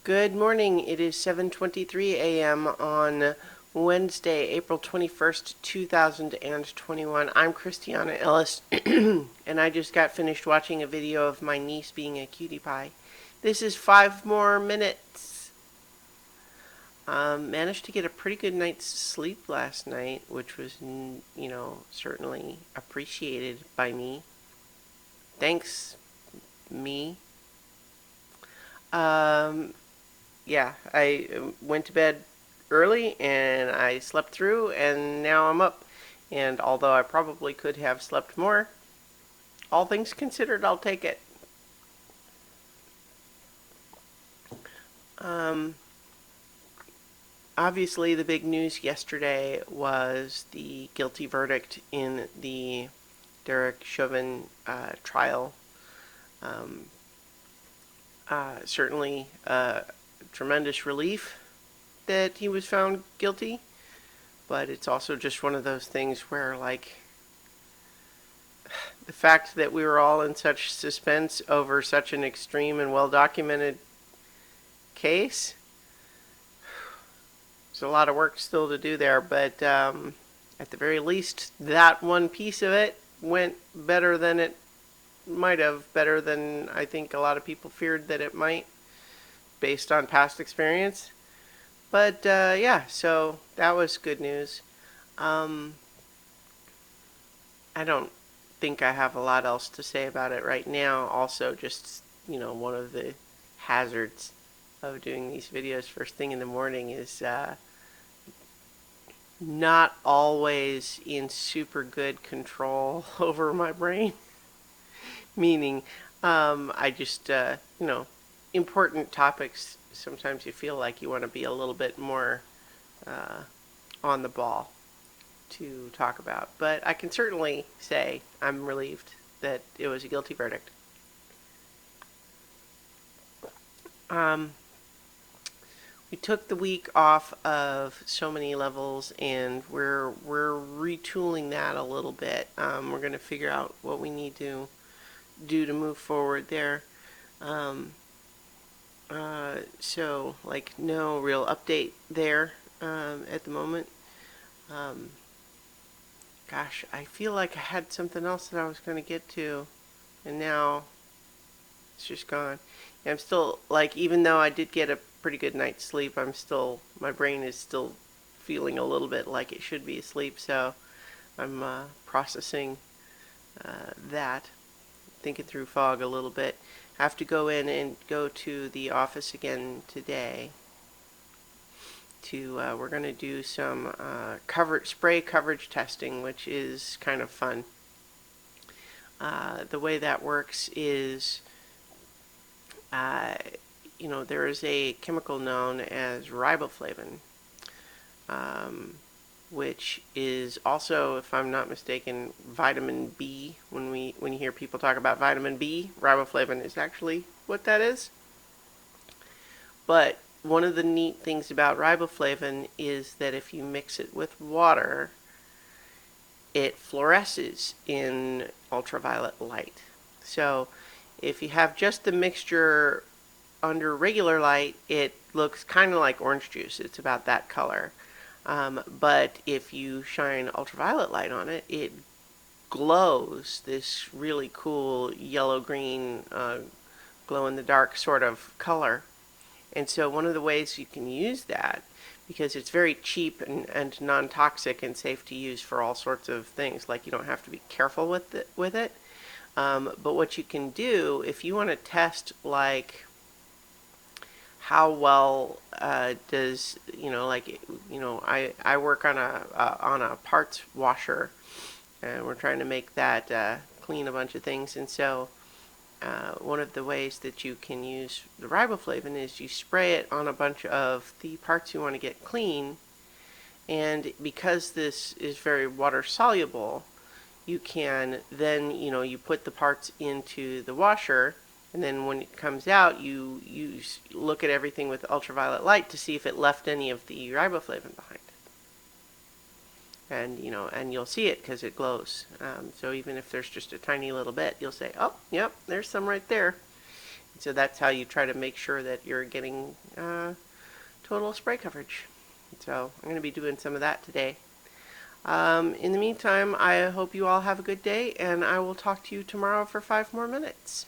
Good morning. It is 7:23 a.m. on Wednesday, April 21st, 2021. I'm Christiana Ellis, and I just got finished watching a video of my niece being a cutie pie. This is 5 more minutes. Managed to get a pretty good night's sleep last night, which was, certainly appreciated by me. Thanks, me. Yeah, I went to bed early and I slept through, and now I'm up. And although I probably could have slept more, all things considered, I'll take it. Obviously, the big news yesterday was the guilty verdict in the Derek Chauvin trial. Certainly tremendous relief that he was found guilty, but it's also just one of those things where, like, the fact that we were all in such suspense over such an extreme and well-documented case, there's a lot of work still to do there, but at the very least, that one piece of it went better than it might have, better than I think a lot of people feared that it might, based on past experience. But yeah, so that was good news. I don't think I have a lot else to say about it right now. Also, just, one of the hazards of doing these videos first thing in the morning is not always in super good control over my brain. Meaning, I just, important topics, sometimes you feel like you want to be a little bit more on the ball to talk about. But I can certainly say I'm relieved that it was a guilty verdict. We took the week off of so many levels, and we're retooling that a little bit. We're going to figure out what we need to do to move forward there. So, like, no real update there at the moment. Gosh, I feel like I had something else that I was going to get to, and now it's just gone. And I'm still, like, even though I did get a pretty good night's sleep, my brain is still feeling a little bit like it should be asleep, so I'm processing that, thinking through fog a little bit. I have to go in and go to the office again today. We're going to do some spray coverage testing, which is kind of fun. The way that works is, there is a chemical known as riboflavin, which is also, if I'm not mistaken, vitamin B. When you hear people talk about vitamin B, riboflavin is actually what that is. But one of the neat things about riboflavin is that if you mix it with water, it fluoresces in ultraviolet light. So if you have just the mixture under regular light, it looks kind of like orange juice. It's about that color. But if you shine ultraviolet light on it, it glows this really cool yellow-green, glow-in-the-dark sort of color. And so one of the ways you can use that, because it's very cheap and non-toxic and safe to use for all sorts of things, like you don't have to be careful with it. But what you can do, if you want to test, like, how well does, I work on a parts washer, and we're trying to make that clean a bunch of things. And so one of the ways that you can use the riboflavin is you spray it on a bunch of the parts you want to get clean, and because this is very water soluble, you can then, you put the parts into the washer, and then when it comes out, you look at everything with ultraviolet light to see if it left any of the riboflavin behind. And, and you'll see it because it glows. So even if there's just a tiny little bit, you'll say, oh, yep, there's some right there. So that's how you try to make sure that you're getting total spray coverage. So I'm going to be doing some of that today. In the meantime, I hope you all have a good day, and I will talk to you tomorrow for 5 more minutes.